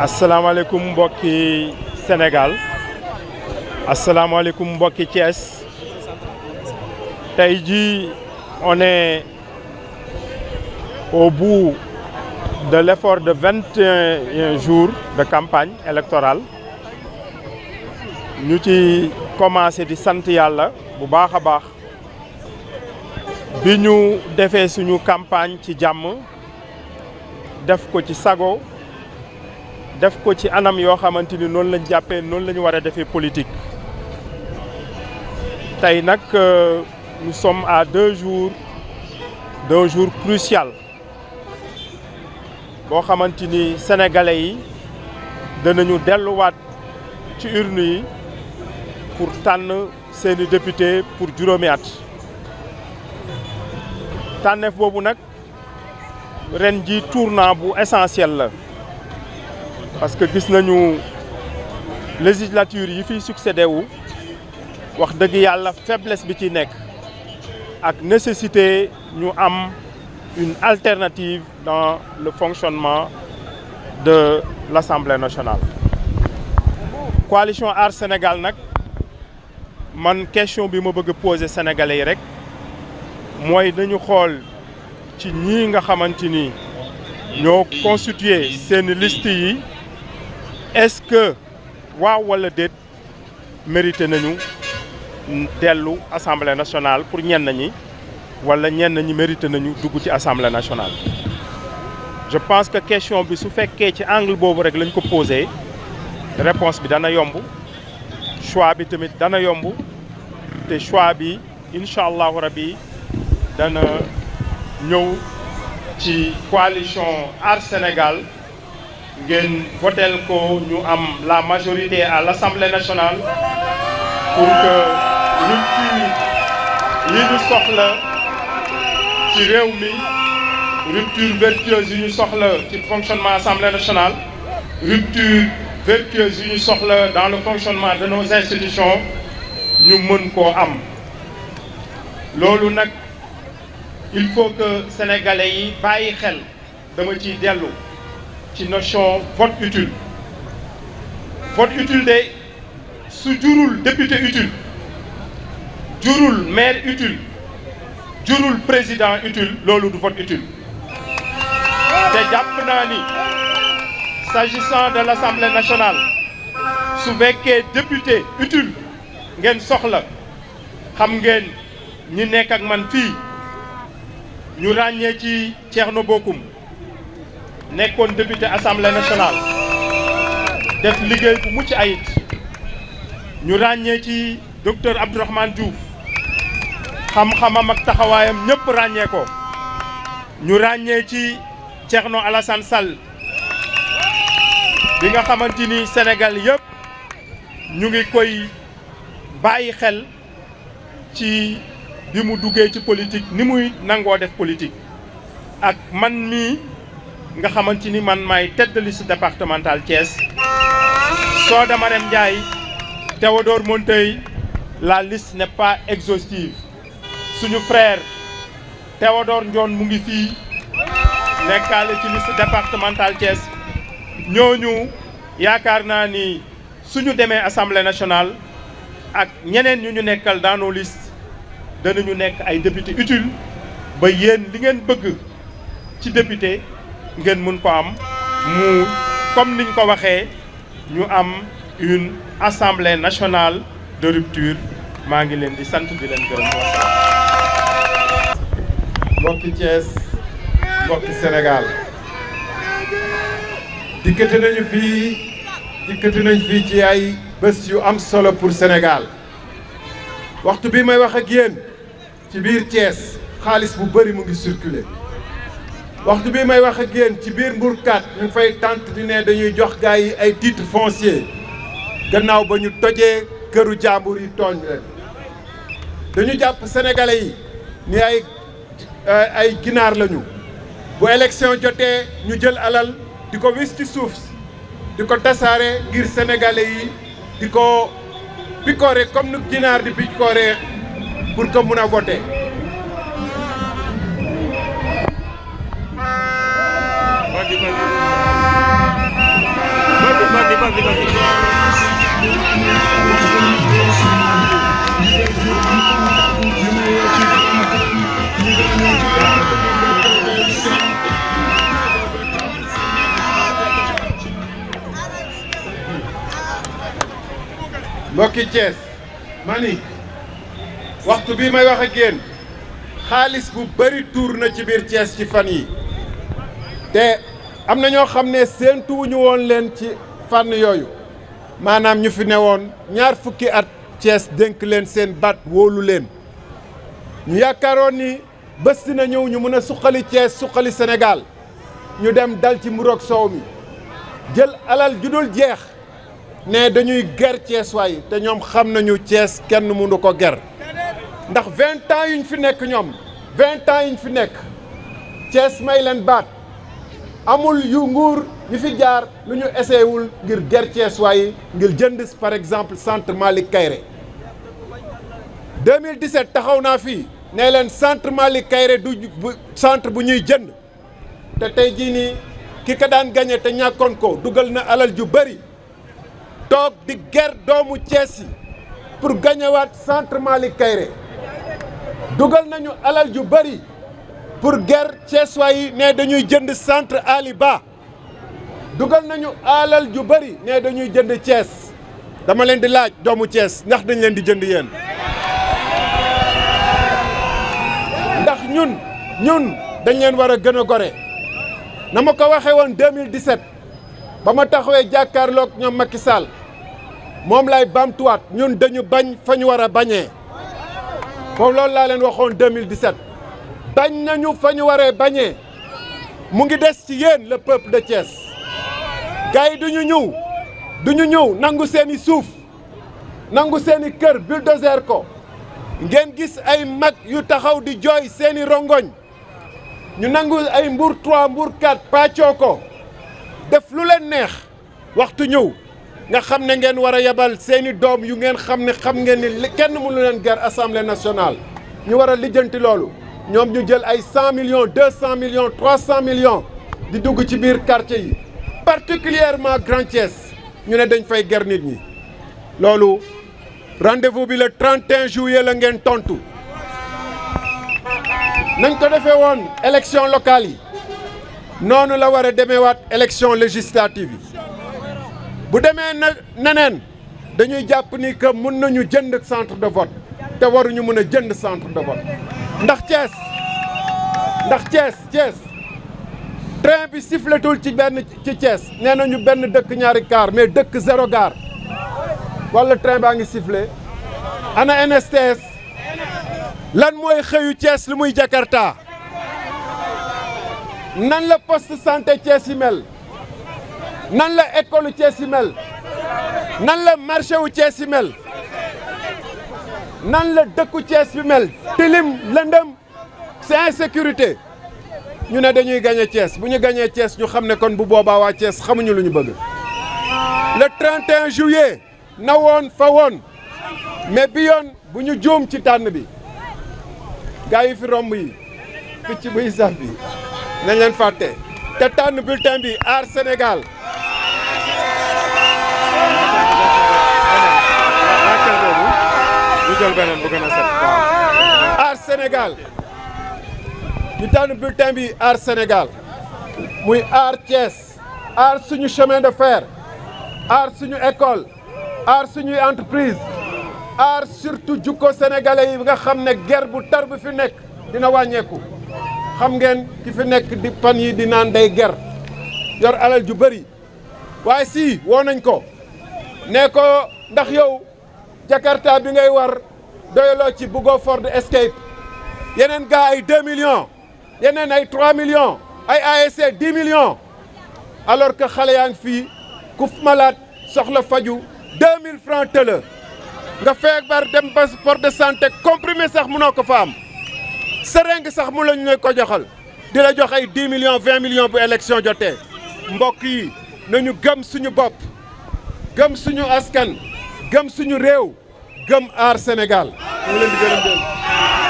asalaamaaleykum mbokki Sénégal asalaamaaleykum mbokki Thiès tey jii on est au bout de l'effort de 21 jours de campagne électorale ñu ci commencé di sant yàlla bu baax a baax bi ñu defee suñu campagne ci jàmm def ko ci sago def ko ci anam yoo xamante ni noonu lañ jàppee noonu la ñu war a defee politique tey nag nous sommes à 2 jours d'un jour crucial boo xamante ni sénégalais yi danañu delluwaat ci urne yi pour tànn seeni député pour juróomi at tànneef boobu nag ren ji tournant bu essentiel la parce que gis nañu législature yi fiy succédé wu wax dëgg yàlla faiblesse bi ci nekk ak nécessité ñu am une alternative dans le fonctionnement de l'Assemblée nationale. Coalition Aar Sénégal nag man question bi ma bëgg a poser sénégalais yi rek mooy nañu xool ci ñii nga xamante ni ñoo constitué seen liste yi est-ce que waaw wala déet mérité nañu dellu Assemblée nationale pour ñenn ñi wala ñenn ñi mérité nañu dugg ci Assemblée nationale. Je pense que question bi su fekkee ci angle boobu rek lañ ko posé réponse bi dana yomb choix bi tamit dana yomb te choix bi incha allahu rabi dana ñëw ci coalition Aar Sénégal ngeen votel ko ñu am la majorité à l'Assemblée nationale pour que rupture yi ñu soxla ci réew mi rupture vertueuse yi ñu soxla ci fonctionnement Assemblée nationale rupture vertueuse yi ñu soxla dans le fonctionnement de nos institutions ñu mën koo am loolu nag il faut que sénégalais yi bàyyi xel dama ciy dellu ci notion vote utile de su jurul député utile jurul maire utile jurul président utile loolu du vote utile te jàpp naa ni s'agissant de l'Assemblée nationale su fekkee député utile ngeen soxla xam ngeen ñi nekk ak man fii ñu ràññee ci Thierno Bocoum nekkoon député Assemblée nationale def liggéey bu mucc ayib ñu ràññee ci docteur Abdourahmane Diouf xam-xamam ak taxawaayam ñëpp ràññee ko ñu ràññee ci Thierno Alassane Sall bi nga xamante ni Sénégal yëpp ñu ngi koy bàyyi xel ci bi mu duggee ci politique ni muy nangoo def politique ak man mii nga xamante ni man maay tête de liste départementale Thiès Soda Marème Ndiaye Théodore Monteil la liste n'est pas exhaustive suñu frère Théodore Ndione mu ngi fii nekkaale ci liste départementale Thiès ñooñu yaakaar naa ni suñu demee Assemblée nationale ak ñeneen ñu nekkal dans nos listes danañu nekk ay député utile ba yéen li ngeen bëgg ci député ngeen mën ko am mu comme niñ ko waxee ñu am une assemblée nationale de rupture maa ngi leen di sant di leen gërëm. mbokki Thiès mbokki Sénégal dikkati nañ fii ci ay bés yu am solo pour Sénégal waxtu bi may wax ak yéen ci biir Thiès xaalis bu bëri mu ngi circuler waxtu bi may wax ak yéen ci biir Mbourkat ñu fay tànt di ne dañuy jox gars yi ay titre foncier gannaaw ba ñu tojee këru jàmbur yi tooñ leen dañu jàpp sénégalais yi ni ay ginaar lañu bu élection jotee ñu jël alal di ko wis ci suuf di ko tasaare ngir sénégalais yi di ko picorer comme nu ginaar di picorer pour que mun a voter mbokki Thiès mani waxtu bi may wax ak yéen xaalis bu bari tuur na ci biir Thiès ci fan yi te am na ñoo xam ne séentuwuñu woon leen ci fànn yooyu maanaam ñu fi newoon ñaar fukki at Thiès dénk leen seen baat wóolu leen ñu yaakaaroon ni bés dina ñëw ñu mën a suqali Thiès suqali Sénégal ñu dem dal ci mburoog soow mi jël alal ju dul jeex ne dañuy ger Thiès waay te ñoom xam nañu Thiès kenn mënu ko ger ndax 20 ans yuñ fi nekk ñoom 20 ans yuñ fi nekk Thiès may leen baat amul yu nguur yu fi jaar lu ñu essayé wul ngir ger Thiès waay ngir jënd par exemple centre Malick Kayré 2017 taxaw naa fii ne leen centre Malick Kayré du centre bu ñuy jënd te tey jii nii ki ka daan gagné te ñàkkoon ko dugal na alal ju bëri toog di ger doomu Thiès yi pour gagnéwaat centre Malick Kayré dugal nañu alal ju bëri pour ger Thiès yi ne dañuy jënd centre Ali Ba dugal nañu alal ju bëri ne dañuy jënd Thiès dama leen di laaj doomu Thiès ndax dañ leen di jënd yéen ndax ñun dañ leen war a gën a gore na ma ko waxee woon 2017 ba ma taxawee jàkkaarloog ñoom Macky Sall moom lay bamtuwaat ñun dañu bañ fa ñu war a bañee moom loolu laa leen waxoon 2017 bañ nañu fa ñu waree bañee mu ngi des ci yéen le peuple de Thiès gars yi duñu ñëw nangu seeni suuf nangu seeni kër bulldozer ko ngeen gis ay mag yu taxaw di jooy seeni rongoñ ñu nangu ay Mbour 3 Mbour 4 pàccoo ko def lu leen neex waxtu ñëw nga xam ne ngeen war a yebal seeni doom yu ngeen xam ngeen ni kenn mënu leen ger assemblée nationale ñu war a lijjanti loolu ñoom ñu jël ay 100 millions 200 millions 300 millions di dugg ci biir quartier yi particulièrement Grand Thiès ñu ne dañ fay ger nit ñi loolu rendez-vous bi le 31 juillet la ngeen tontu nañ ko defee woon élection locale yi noonu la war a demeewaat élection législative yi bu demee neneen dañuy jàpp ni que mun nañu jënd centre de vote te waruñu mën a jënd centre de vote ndax Thiès train bi siffletul ci Thiès nee nañu benn dëkk ñaari car mais dëkk 0 gare wala train baa ngi sifflé ana NSTS lan mooy xëyu Thiès lu muy Jakarta nan la poste santé Thiès yi mel nan la école Thiès yi mel nan la marché wu Thiès yi mel nan la dëkku Thiès bi mel tilim lëndëm c'est insécurité ñu ne dañuy gagné Thiès bu ñu gagné Thiès ñu xam ne kon bu boobaa waa Thiès xamuñu lu ñu bëgg le 31 juillet na woon fa woon mais bi yoon bu ñu juum ci tànn bi gaa yi fi romb yi picc buy saf bi nañ leen fàtte te tànn bulletin bi aar Sénégal ñu jël beneen bu gën a set aar Sénégal ñu tànn bulletin bi aar Sénégal muy aar Thiès aar suñu chemin de fer aar suñu école aar suñuy entreprise aar surtout jukko sénégalais yi nga xam ne guerre bu tar bu fi nekk dina wàññeeku xam ngeen ki fi nekk di fan yi di naan day ger yor alal ju bëri waaye si woo nañ ko ne ko ndax yow Jakarta bi ngay war doyaloo ci bëggoo Ford Escape yeneen gars ay 2 millions yeneen ay 3 millions ay ASC 10 millions alors que xale yaa ngi fii ku malade soxla faju 2000 francs tëla nga feebar dem ba poste de santé comprimé sax mënoo ko fa am seringue sax mu lañu ko joxal di la jox ay 10 millions 20 millions bu élection jotee mbokk yi nañu gëm suñu bopp gëm suñu askan gëm suñu réew gëm aar Sénégal mu leen di gërëm